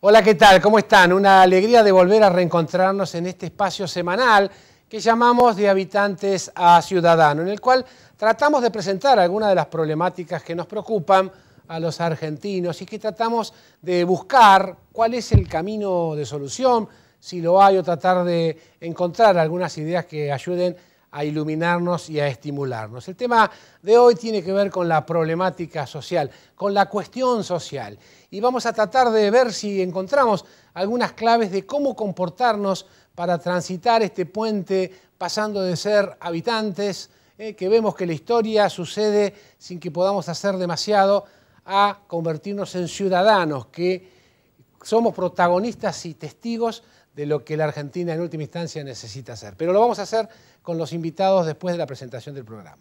Hola, ¿qué tal? ¿Cómo están? Una alegría de volver a reencontrarnos en este espacio semanal que llamamos De Habitantes a Ciudadanos, en el cual tratamos de presentar algunas de las problemáticas que nos preocupan a los argentinos y que tratamos de buscar cuál es el camino de solución, si lo hay, o tratar de encontrar algunas ideas que ayuden a iluminarnos y a estimularnos. El tema de hoy tiene que ver con la problemática social, con la cuestión social. Y vamos a tratar de ver si encontramos algunas claves de cómo comportarnos para transitar este puente pasando de ser habitantes, que vemos que la historia sucede sin que podamos hacer demasiado, a convertirnos en ciudadanos, que somos protagonistas y testigos de lo que la Argentina en última instancia necesita hacer. Pero lo vamos a hacer con los invitados después de la presentación del programa.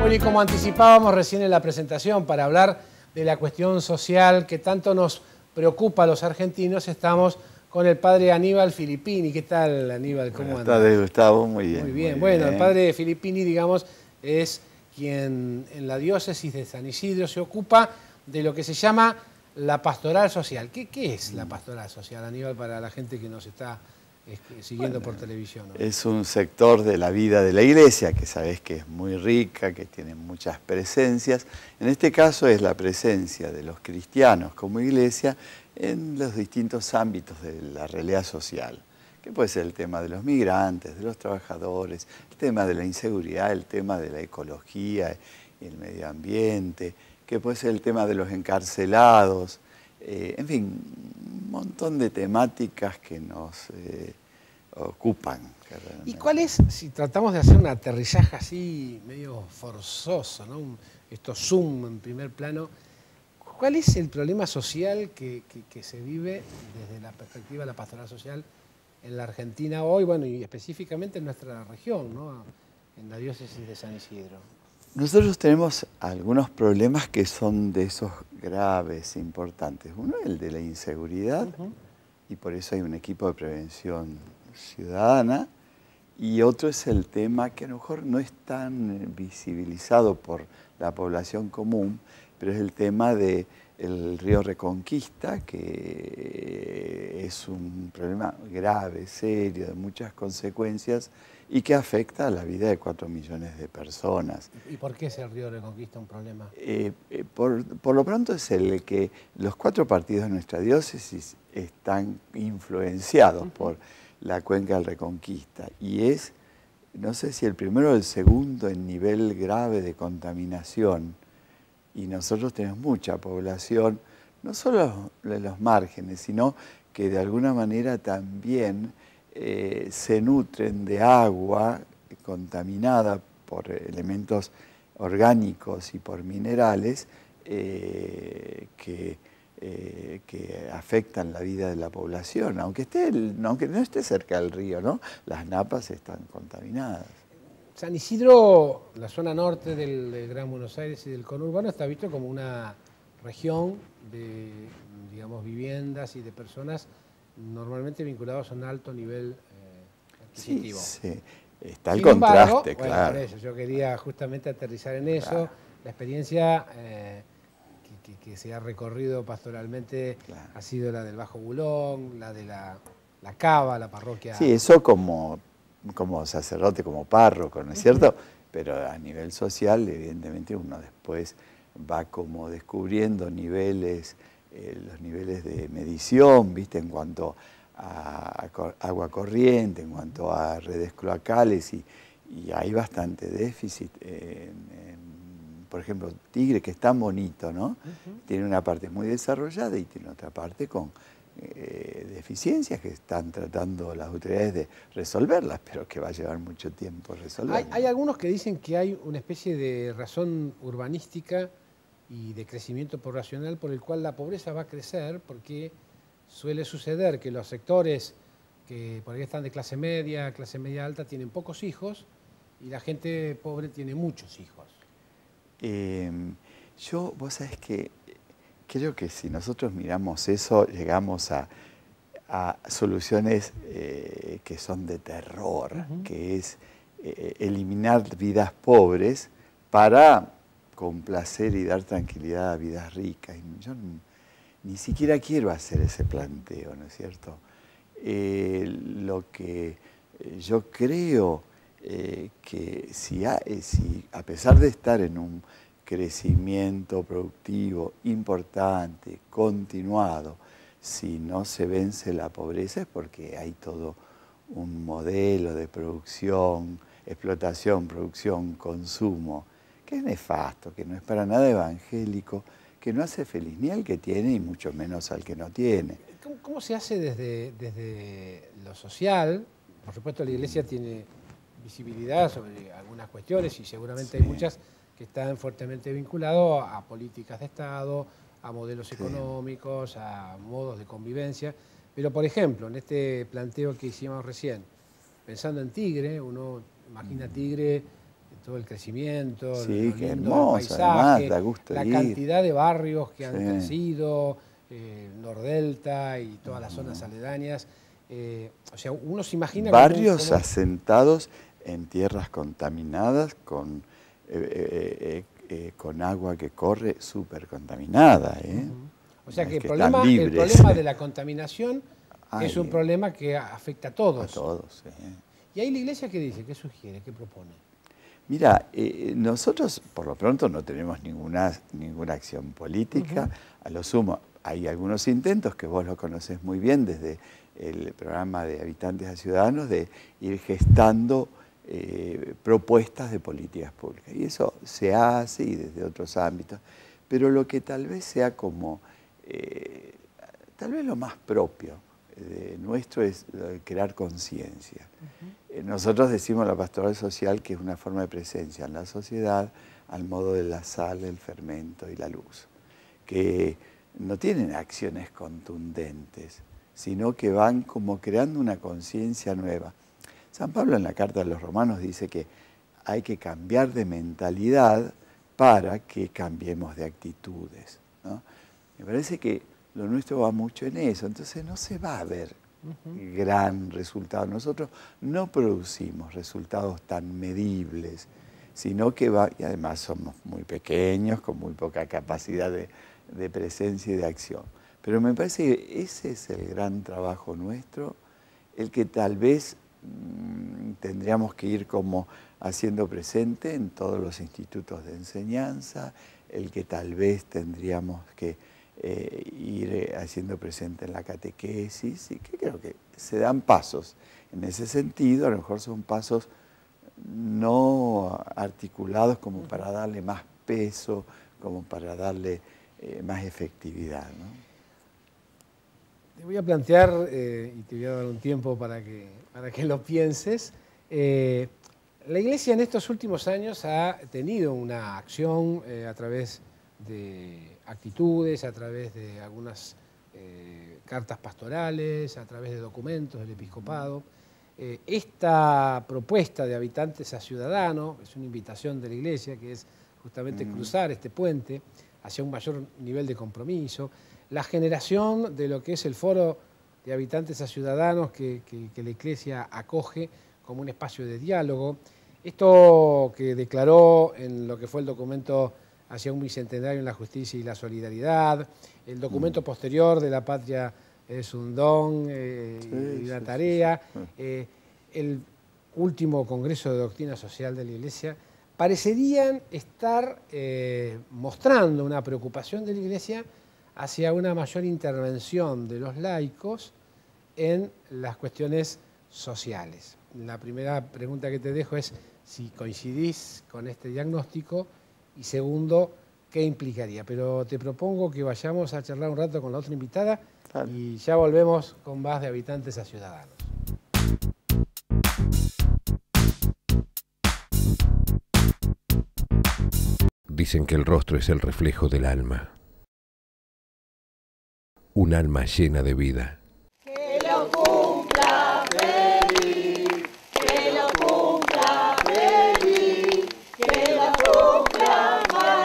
Bueno, y como anticipábamos recién en la presentación, para hablar de la cuestión social que tanto nos preocupa a los argentinos, estamos con el padre Aníbal Filippini. ¿Qué tal, Aníbal? ¿Cómo andas? Buenas tardes, Gustavo. Muy bien. Muy bien. Bueno, el padre Filippini, digamos, es quien en la diócesis de San Isidro se ocupa de lo que se llama la pastoral social. ¿Qué es la pastoral social, Aníbal, para la gente que nos está siguiendo por televisión, ¿no? Es un sector de la vida de la iglesia que sabés que es muy rica, que tiene muchas presencias. En este caso es la presencia de los cristianos como iglesia en los distintos ámbitos de la realidad social, que puede ser el tema de los migrantes, de los trabajadores, el tema de la inseguridad, el tema de la ecología y el medio ambiente, que puede ser el tema de los encarcelados, en fin, un montón de temáticas que nos ocupan. ¿Y cuál es, si tratamos de hacer un aterrizaje así medio forzoso, ¿no? Esto zoom en primer plano, cuál es el problema social que se vive desde la perspectiva de la pastoral social en la Argentina hoy, bueno, y específicamente en nuestra región, ¿no? En la diócesis de San Isidro? Nosotros tenemos algunos problemas que son de esos graves, importantes. Uno es el de la inseguridad, y por eso hay un equipo de prevención ciudadana, y otro es el tema que a lo mejor no es tan visibilizado por la población común, pero es el tema del río Reconquista, que es un problema grave, serio, de muchas consecuencias, y que afecta a la vida de 4 millones de personas. ¿Y por qué es el río Reconquista un problema? Por lo pronto es el que los 4 partidos de nuestra diócesis están influenciados por la cuenca del Reconquista, y es, no sé si el primero o el segundo en nivel grave de contaminación, y nosotros tenemos mucha población, no solo en los márgenes, sino que de alguna manera también se nutren de agua contaminada por elementos orgánicos y por minerales que afectan la vida de la población, aunque no esté cerca del río, ¿no? Las napas están contaminadas. San Isidro, la zona norte del Gran Buenos Aires y del conurbano, está visto como una región de, digamos, viviendas y de personas normalmente vinculados a un alto nivel adquisitivo. Sí, está el contraste, bueno, claro. por eso yo quería justamente aterrizar en eso. Claro. La experiencia que se ha recorrido pastoralmente, claro, ha sido la del Bajo Bulón, la de la Cava, la parroquia. Sí, eso como sacerdote, como párroco, ¿no es cierto? Pero a nivel social, evidentemente, uno después va como descubriendo niveles, los niveles de medición, ¿viste? En cuanto a agua corriente, en cuanto a redes cloacales, y hay bastante déficit. Por ejemplo, Tigre, que es tan bonito, ¿no? Tiene una parte muy desarrollada y tiene otra parte con deficiencias que están tratando las autoridades de resolverlas, pero que va a llevar mucho tiempo resolverlas. Hay algunos que dicen que hay una especie de razón urbanística y de crecimiento poblacional por el cual la pobreza va a crecer, porque suele suceder que los sectores que por ahí están de clase media alta, tienen pocos hijos, y la gente pobre tiene muchos hijos. Vos sabés que creo que si nosotros miramos eso, llegamos a soluciones que son de terror, que es eliminar vidas pobres para complacer y dar tranquilidad a vidas ricas. Y yo ni siquiera quiero hacer ese planteo, ¿no es cierto? Lo que yo creo que si a pesar de estar en un crecimiento productivo importante, continuado, si no se vence la pobreza es porque hay todo un modelo de producción, explotación, producción, consumo, que es nefasto, que no es para nada evangélico, que no hace feliz ni al que tiene y mucho menos al que no tiene. ¿Cómo se hace desde lo social? Por supuesto, la Iglesia tiene visibilidad sobre algunas cuestiones y seguramente hay muchas que están fuertemente vinculadas a políticas de Estado, a modelos económicos, a modos de convivencia. Pero, por ejemplo, en este planteo que hicimos recién, pensando en Tigre, uno imagina Tigre, todo el crecimiento, sí, qué hermoso, paisaje, además, da gusto la ir. cantidad de barrios que han crecido, Nordelta y todas las zonas aledañas. O sea, uno se imagina... Barrios asentados en tierras contaminadas, con agua que corre súper contaminada. O sea que el problema de la contaminación es un problema que afecta a todos. A todos, ¿Y ahí la Iglesia qué dice? ¿Qué sugiere? ¿Qué propone? Mira, nosotros por lo pronto no tenemos ninguna acción política. A lo sumo, hay algunos intentos que vos lo conocés muy bien desde el programa de Habitantes a Ciudadanos de ir gestando propuestas de políticas públicas. Y eso se hace y desde otros ámbitos. Pero lo que tal vez sea como, tal vez lo más propio de nuestro es crear conciencia. Nosotros decimos la pastoral social que es una forma de presencia en la sociedad al modo de la sal, el fermento y la luz, que no tienen acciones contundentes, sino que van como creando una conciencia nueva. San Pablo en la carta a los Romanos dice que hay que cambiar de mentalidad para que cambiemos de actitudes, ¿no? Me parece que lo nuestro va mucho en eso, entonces no se va a ver gran resultado. Nosotros no producimos resultados tan medibles, sino que y además somos muy pequeños, con muy poca capacidad de presencia y de acción. Pero me parece que ese es el gran trabajo nuestro, el que tal vez tendríamos que ir como haciendo presente en todos los institutos de enseñanza, el que tal vez tendríamos que ir haciendo presente en la catequesis, y que creo que se dan pasos en ese sentido. A lo mejor son pasos no articulados como para darle más peso, como para darle más efectividad, ¿no? Te voy a plantear, y te voy a dar un tiempo para que lo pienses. La Iglesia en estos últimos años ha tenido una acción a través de actitudes, a través de algunas cartas pastorales, a través de documentos del episcopado. Esta propuesta de Habitantes a Ciudadanos es una invitación de la Iglesia, que es justamente cruzar este puente hacia un mayor nivel de compromiso. La generación de lo que es el foro de Habitantes a Ciudadanos que la Iglesia acoge como un espacio de diálogo. Esto que declaró en lo que fue el documento hacia un bicentenario en la justicia y la solidaridad, el documento posterior de la patria es un don y una tarea, el último Congreso de Doctrina Social de la Iglesia, parecerían estar mostrando una preocupación de la Iglesia hacia una mayor intervención de los laicos en las cuestiones sociales. La primera pregunta que te dejo es si coincidís con este diagnóstico y segundo, ¿qué implicaría? Pero te propongo que vayamos a charlar un rato con la otra invitada y ya volvemos con más de Habitantes a Ciudadanos. Dicen que el rostro es el reflejo del alma. Un alma llena de vida. Que lo cumpla feliz, que lo cumpla feliz, que lo cumpla más.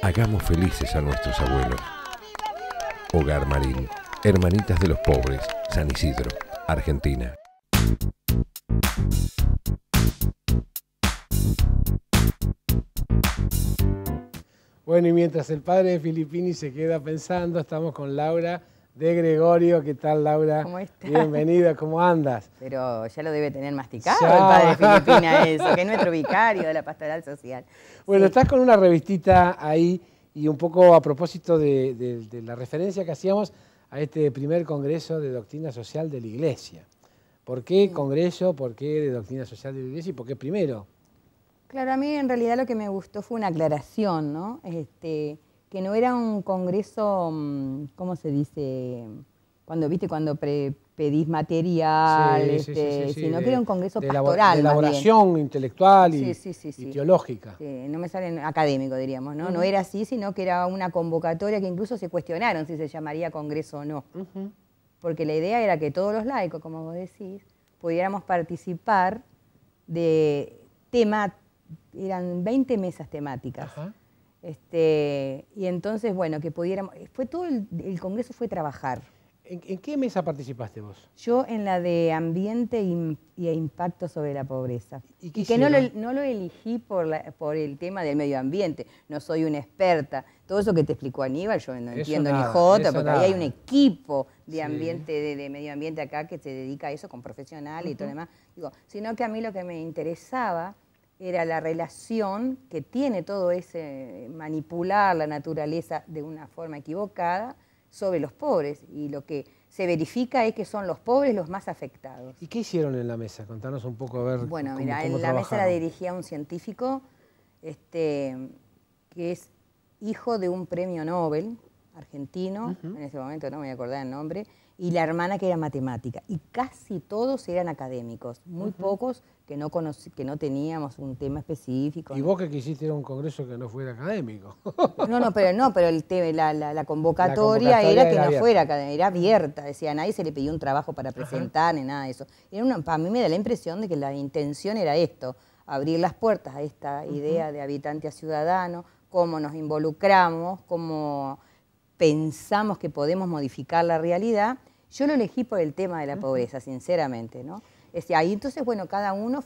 Hagamos felices a nuestros abuelos. Hogar Marín, Hermanitas de los Pobres, San Isidro, Argentina. Bueno, y mientras el padre de Filippini se queda pensando, estamos con Laura de Gregorio. ¿Qué tal, Laura? ¿Cómo estás? Bienvenida, ¿cómo andas? Pero ya lo debe tener masticado Ya. el padre de Filipina eso, que es nuestro vicario de la pastoral social. Bueno, Sí. estás con una revistita ahí y un poco a propósito de la referencia que hacíamos a este primer Congreso de Doctrina Social de la Iglesia. ¿Por qué Congreso? ¿Por qué de Doctrina Social de la Iglesia? ¿Y por qué primero? Claro, a mí en realidad lo que me gustó fue una aclaración, ¿no? Que no era un congreso, ¿cómo se dice? Cuando pedís material, Sí, sino que era un congreso de pastoral. de más bien. elaboración intelectual y, Sí. y teológica. No me sale académico, diríamos, ¿no? No era así, sino que era una convocatoria que incluso se cuestionaron si se llamaría congreso o no. Porque la idea era que todos los laicos, como vos decís, pudiéramos participar de eran 20 mesas temáticas. Ajá. Y entonces, bueno, que pudiéramos, el congreso fue trabajar. ¿En qué mesa participaste vos? Yo en la de ambiente y impacto sobre la pobreza. ¿Y qué que no hicieron? lo elegí por el tema del medio ambiente, no soy una experta. Todo eso que te explicó Aníbal, yo no Eso entiendo nada, ni jota, eso porque nada. ahí hay un equipo de Sí. ambiente, de medio ambiente acá que se dedica a eso con profesionales y todo lo demás. Digo, sino que a mí lo que me interesaba era la relación que tiene todo ese manipular la naturaleza de una forma equivocada sobre los pobres, y lo que se verifica es que son los pobres los más afectados. ¿Y qué hicieron en la mesa? Contanos un poco a ver Bueno, cómo, mira, cómo en la mesa la trabajaron. dirigía un científico que es hijo de un premio Nobel argentino, en ese momento no me voy a acordar el nombre, y la hermana que era matemática. Y casi todos eran académicos, muy pocos que no teníamos un tema específico. Y ¿no? vos que quisiste ir a un congreso que no fuera académico. No, pero el la convocatoria era que no fuera académica, era abierta. Decía, a nadie se le pidió un trabajo para presentar ni nada de eso. Para mí me da la impresión de que la intención era esto, abrir las puertas a esta idea de habitante a ciudadano, cómo nos involucramos, cómo pensamos que podemos modificar la realidad. Yo lo elegí por el tema de la pobreza, sinceramente, ¿no? Ahí entonces, bueno, cada uno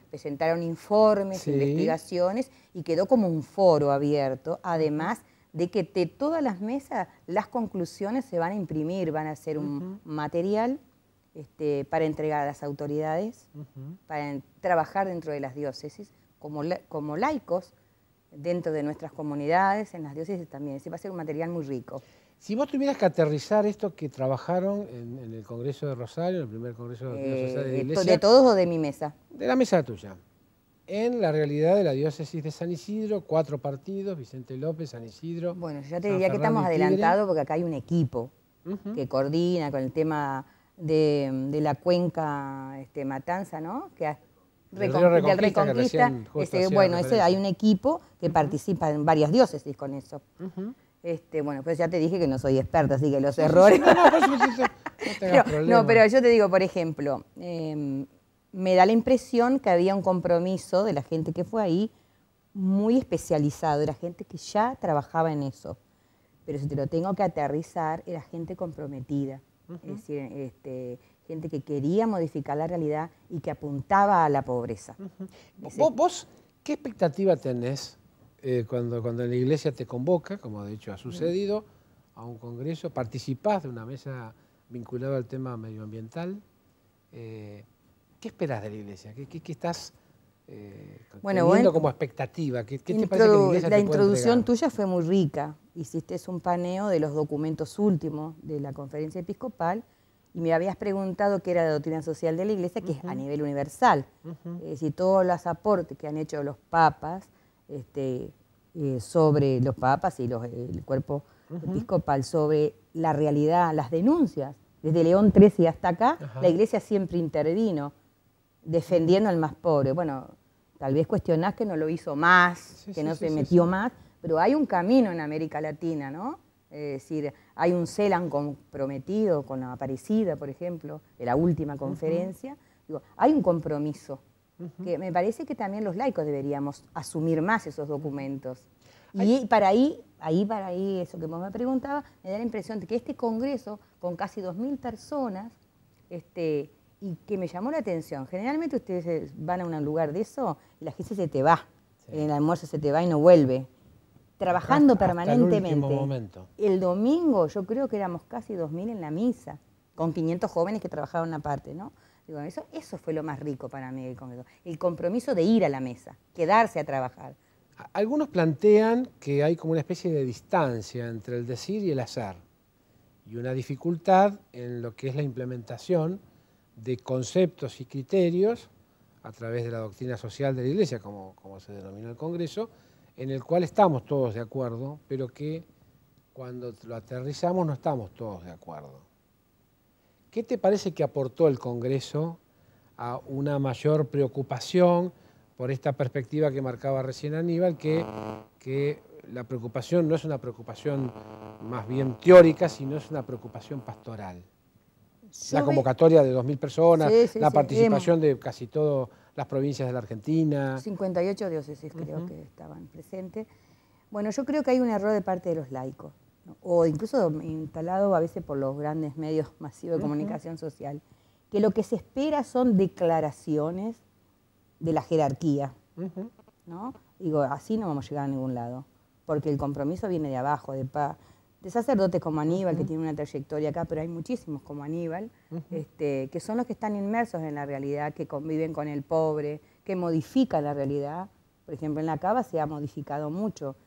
presentaron informes, Sí. investigaciones, y quedó como un foro abierto, además de que de todas las mesas las conclusiones se van a imprimir, van a ser un material para entregar a las autoridades, para trabajar dentro de las diócesis, como laicos, dentro de nuestras comunidades, en las diócesis también. Va a ser un material muy rico. Si vos tuvieras que aterrizar esto que trabajaron en el Congreso de Rosario, en el primer Congreso de Doctrina Social de la Iglesia, ¿De todos o de mi mesa? de la mesa tuya, en la realidad de la diócesis de San Isidro, 4 partidos, Vicente López, San Isidro. Bueno, yo te San diría que Fernando estamos y Tigre. adelantados porque acá hay un equipo que coordina con el tema de la cuenca Matanza, ¿no? Del Río Reconquista, del que Reconquista. recién justo hacía Bueno, referencia. hay un equipo que participa en varias diócesis con eso. Bueno, pues ya te dije que no soy experta, así que los errores... No, por supuesto, no tengas problema. No, pero yo te digo, por ejemplo, me da la impresión que había un compromiso de la gente que fue ahí muy especializado, era gente que ya trabajaba en eso. Pero si te lo tengo que aterrizar, era gente comprometida, es decir, gente que quería modificar la realidad y que apuntaba a la pobreza. ¿Vos qué expectativa tenés cuando la Iglesia te convoca, como de hecho ha sucedido, a un congreso? ¿Participás de una mesa vinculada al tema medioambiental? ¿Qué esperás de la Iglesia? ¿Qué estás teniendo como expectativa? ¿Qué te parece que la Iglesia La te puede introducción entregar? tuya fue muy rica. Hiciste un paneo de los documentos últimos de la Conferencia Episcopal y me habías preguntado qué era la doctrina social de la Iglesia, que es a nivel universal. Es decir, todos los aportes que han hecho los papas sobre los papas y el cuerpo episcopal sobre la realidad, las denuncias. Desde León XIII hasta acá, la Iglesia siempre intervino defendiendo al más pobre. Bueno, tal vez cuestionás que no lo hizo más, que no se metió más, pero hay un camino en América Latina, ¿no? Es decir, hay un CELAN comprometido con la Aparecida, por ejemplo, de la última conferencia. Digo, hay un compromiso, que me parece que también los laicos deberíamos asumir más esos documentos. Y para ahí, eso que vos me preguntabas, me da la impresión de que este congreso, con casi 2000 personas, y que me llamó la atención, generalmente ustedes van a un lugar de eso y la gente se te va, sí. En el almuerzo se te va y no vuelve, trabajando permanentemente. El domingo yo creo que éramos casi 2000 en la misa, con 500 jóvenes que trabajaban aparte, ¿no? Digo, eso fue lo más rico para mí del congreso, el compromiso de ir a la mesa, quedarse a trabajar. Algunos plantean que hay como una especie de distancia entre el decir y el hacer, y una dificultad en lo que es la implementación de conceptos y criterios a través de la doctrina social de la Iglesia, como se denominó el Congreso, en el cual estamos todos de acuerdo, pero que cuando lo aterrizamos no estamos todos de acuerdo. ¿Qué te parece que aportó el Congreso a una mayor preocupación por esta perspectiva que marcaba recién Aníbal, que la preocupación no es una preocupación más bien teórica, sino es una preocupación pastoral? La convocatoria de 2000 personas, la participación de casi todas las provincias de la Argentina. 58 diócesis creo que estaban presentes. Bueno, yo creo que hay un error de parte de los laicos, ¿no? O incluso instalado a veces por los grandes medios masivos de comunicación social, que lo que se espera son declaraciones de la jerarquía, ¿no? Digo, así no vamos a llegar a ningún lado, porque el compromiso viene de abajo, de sacerdotes como Aníbal, que tiene una trayectoria acá, pero hay muchísimos como Aníbal, que son los que están inmersos en la realidad, que conviven con el pobre, que modifican la realidad. Por ejemplo, en la Cava se ha modificado mucho,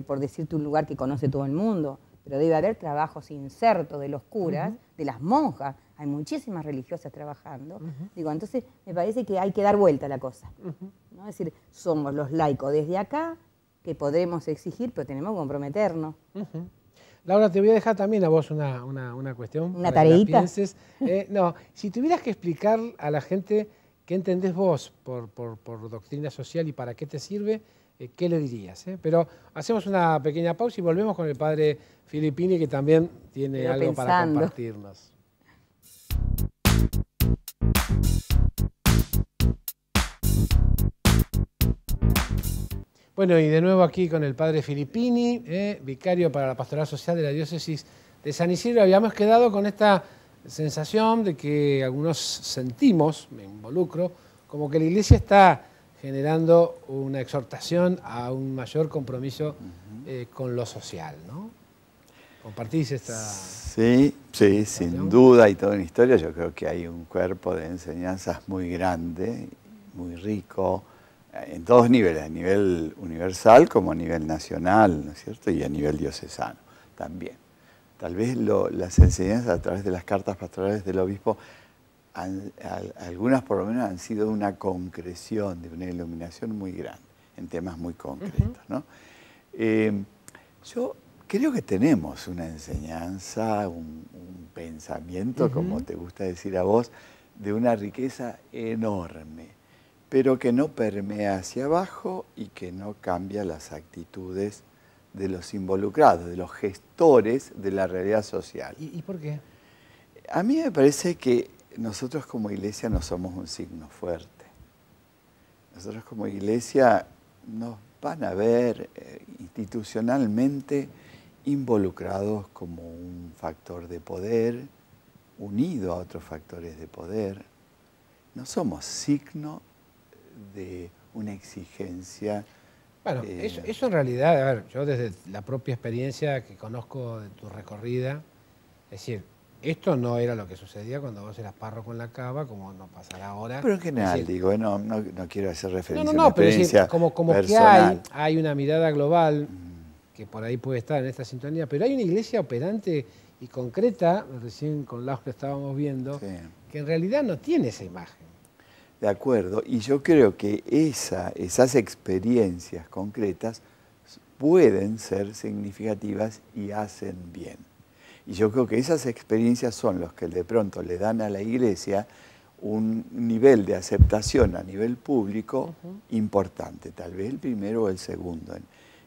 por decirte un lugar que conoce todo el mundo, pero debe haber trabajos insertos de los curas, de las monjas, hay muchísimas religiosas trabajando. Digo, entonces me parece que hay que dar vuelta a la cosa, ¿no? Es decir, somos los laicos desde acá, que podremos exigir, pero tenemos que comprometernos. Laura, te voy a dejar también a vos una cuestión. ¿Una tareita? No, si tuvieras que explicar a la gente qué entendés vos por doctrina social y para qué te sirve, ¿qué le dirías? Pero hacemos una pequeña pausa y volvemos con el padre Filippini, que también tiene algo para compartirnos. Bueno, y de nuevo aquí con el padre Filippini, vicario para la Pastoral Social de la Diócesis de San Isidro. Habíamos quedado con esta sensación de que algunos sentimos, me involucro, como que la Iglesia está generando una exhortación a un mayor compromiso con lo social, ¿no? ¿Compartís esta...? Sí, sin duda, y toda una historia. Yo creo que hay un cuerpo de enseñanzas muy grande, muy rico, en todos niveles, a nivel universal como a nivel nacional, ¿no es cierto? Y a nivel diocesano también. Tal vez las enseñanzas a través de las cartas pastorales del obispo, algunas por lo menos han sido una concreción, de una iluminación muy grande, en temas muy concretos, ¿no? Yo creo que tenemos una enseñanza, un pensamiento, como te gusta decir a vos, de una riqueza enorme, pero que no permea hacia abajo y que no cambia las actitudes de los involucrados, de los gestores de la realidad social. ¿Y por qué? A mí me parece que nosotros como Iglesia no somos un signo fuerte. Nosotros como Iglesia nos van a ver institucionalmente involucrados como un factor de poder, unido a otros factores de poder. No somos signo de una exigencia. Bueno, eso en realidad, a ver, yo desde la propia experiencia que conozco de tu recorrida, es decir, esto no era lo que sucedía cuando vos eras párroco en la Cava, como no pasará ahora. Pero en general, decir, digo, no quiero hacer referencia a una pero experiencia decir, como personal. que hay una mirada global que por ahí puede estar en esta sintonía, pero hay una iglesia operante y concreta, recién con Laura estábamos viendo, que en realidad no tiene esa imagen. De acuerdo, y yo creo que esas experiencias concretas pueden ser significativas y hacen bien. Y yo creo que esas experiencias son los que de pronto le dan a la Iglesia un nivel de aceptación a nivel público importante, tal vez el primero o el segundo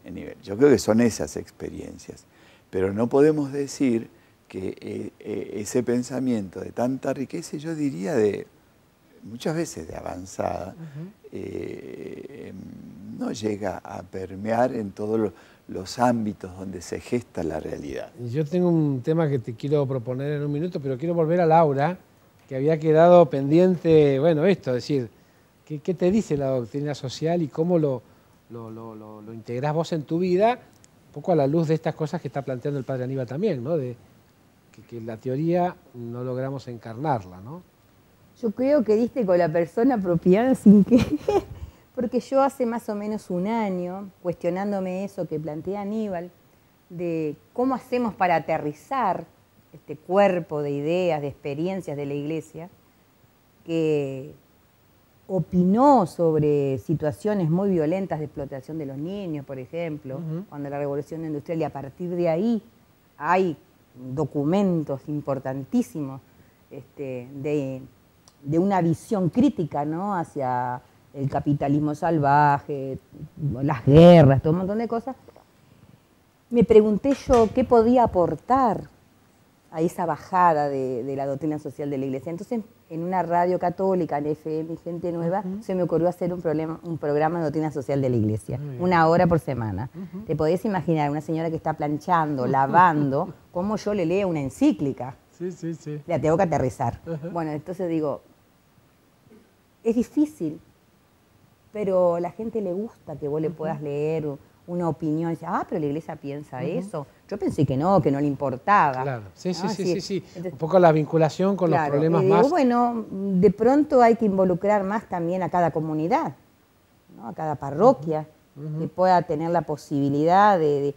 en nivel. Yo creo que son esas experiencias, pero no podemos decir que ese pensamiento de tanta riqueza, yo diría muchas veces de avanzada, no llega a permear en todos los ámbitos donde se gesta la realidad. Yo tengo un tema que te quiero proponer en un minuto, pero quiero volver a Laura, que había quedado pendiente, bueno, esto, es decir, ¿qué te dice la doctrina social y cómo lo integrás vos en tu vida, un poco a la luz de estas cosas que está planteando el padre Aníbal también, ¿no? De que la teoría no logramos encarnarla, ¿no? Yo creo que diste con la persona apropiada sin que... Porque yo hace más o menos un año, cuestionándome eso que plantea Aníbal, de cómo hacemos para aterrizar este cuerpo de ideas, de experiencias de la Iglesia, que opinó sobre situaciones muy violentas de explotación de los niños, por ejemplo, cuando la Revolución Industrial, y a partir de ahí hay documentos importantísimos de una visión crítica, ¿no?, hacia el capitalismo salvaje, las guerras, todo un montón de cosas. Me pregunté yo qué podía aportar a esa bajada de la doctrina social de la Iglesia. Entonces, en una radio católica, en FM, Gente Nueva, se me ocurrió hacer un programa de doctrina social de la Iglesia, 1 hora por semana. Te podés imaginar una señora que está planchando, lavando, cómo yo le leo una encíclica. Sí, sí, sí. La tengo que aterrizar. Bueno, entonces digo, es difícil, pero a la gente le gusta que vos le puedas leer una opinión. Y dice, pero la Iglesia piensa eso. Yo pensé que no le importaba. Claro, sí, ¿no? sí. Entonces, un poco la vinculación con los problemas digo, más... Bueno, de pronto hay que involucrar más también a cada comunidad, ¿no?, a cada parroquia, que pueda tener la posibilidad de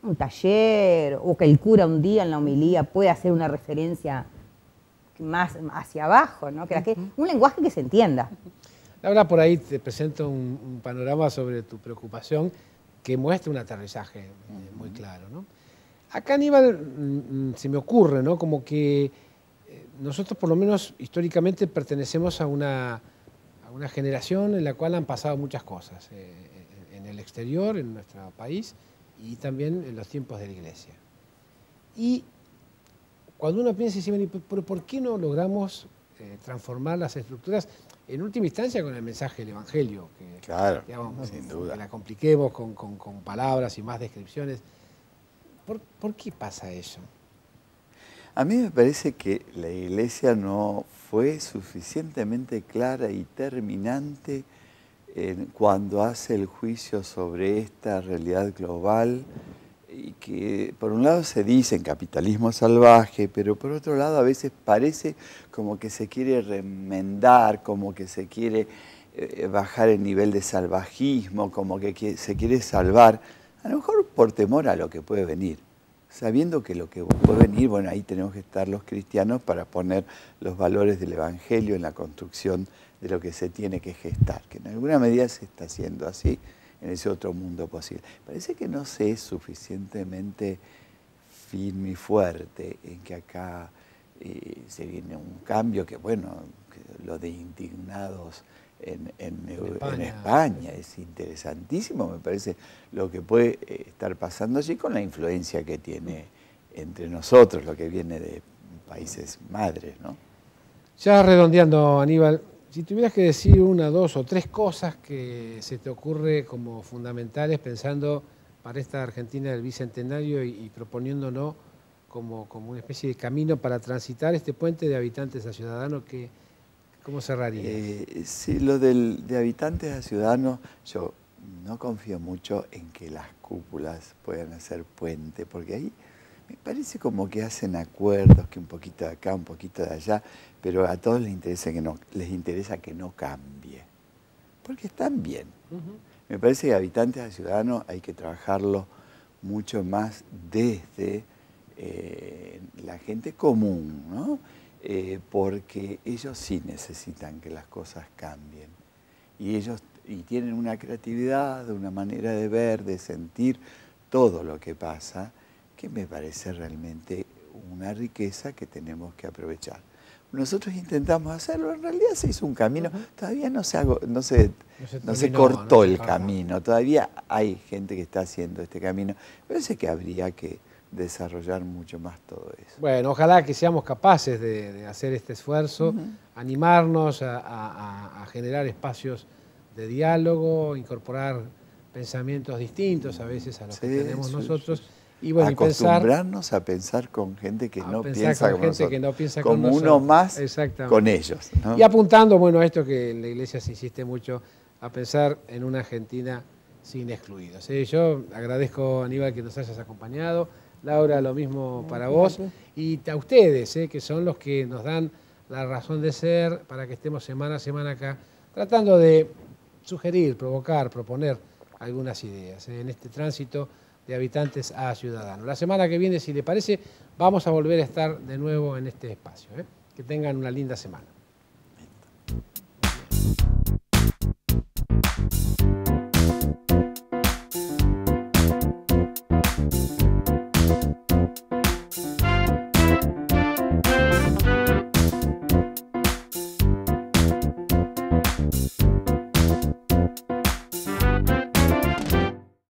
un taller, o que el cura un día en la homilía pueda hacer una referencia más hacia abajo, ¿no? Un lenguaje que se entienda. Laura, por ahí te presento un panorama sobre tu preocupación que muestra un aterrizaje muy claro, ¿no? Acá, Aníbal, se me ocurre, ¿no?, como que nosotros, por lo menos históricamente, pertenecemos a una generación en la cual han pasado muchas cosas, en el exterior, en nuestro país, y también en los tiempos de la Iglesia. Y cuando uno piensa, dice, ¿pero por qué no logramos transformar las estructuras, en última instancia, con el mensaje del Evangelio? Que, claro, digamos, sin duda. Que la compliquemos con palabras y más descripciones. ¿Por qué pasa eso? A mí me parece que la Iglesia no fue suficientemente clara y terminante cuando hace el juicio sobre esta realidad global, y que por un lado se dice en capitalismo salvaje, pero por otro lado a veces parece como que se quiere remendar, como que se quiere bajar el nivel de salvajismo, como que se quiere salvar, a lo mejor por temor a lo que puede venir, sabiendo que lo que puede venir, bueno, ahí tenemos que estar los cristianos para poner los valores del Evangelio en la construcción de lo que se tiene que gestar, que en alguna medida se está haciendo así en ese otro mundo posible. Parece que no se es suficientemente firme y fuerte en que acá se viene un cambio que, bueno, que lo de indignados en España es interesantísimo, me parece, lo que puede estar pasando allí con la influencia que tiene entre nosotros, lo que viene de países madres, ¿no? Ya redondeando, Aníbal, si tuvieras que decir 1, 2 o 3 cosas que se te ocurre como fundamentales pensando para esta Argentina del Bicentenario y proponiéndonos como una especie de camino para transitar este puente de habitantes a ciudadanos, ¿cómo cerraría? Sí, lo de habitantes a ciudadanos, yo no confío mucho en que las cúpulas puedan hacer puente, porque ahí me parece como que hacen acuerdos, que un poquito de acá, un poquito de allá, pero a todos les interesa que no cambie, porque están bien. Me parece que habitantes a ciudadanos hay que trabajarlo mucho más desde la gente común, ¿no? Porque ellos sí necesitan que las cosas cambien. Y ellos tienen una creatividad, una manera de ver, de sentir todo lo que pasa, que me parece realmente una riqueza que tenemos que aprovechar. Nosotros intentamos hacerlo, en realidad se hizo un camino, todavía no se cortó el camino, todavía hay gente que está haciendo este camino. Me parece que habría que desarrollar mucho más todo eso. Bueno, ojalá que seamos capaces de hacer este esfuerzo, animarnos a generar espacios de diálogo, incorporar pensamientos distintos a veces a los que Sí, tenemos sí, nosotros. sí. Y bueno, acostumbrarnos a pensar con gente que no piensa como nosotros, como uno más con ellos, ¿no? Y apuntando, bueno, a esto que en la Iglesia se insiste mucho, a pensar en una Argentina sin excluidos. Yo agradezco, Aníbal, que nos hayas acompañado. Laura, lo mismo para vos. Y a ustedes, que son los que nos dan la razón de ser para que estemos semana a semana acá, tratando de sugerir, provocar, proponer algunas ideas en este tránsito de habitantes a ciudadanos. La semana que viene, si le parece, vamos a volver a estar de nuevo en este espacio. Que tengan una linda semana.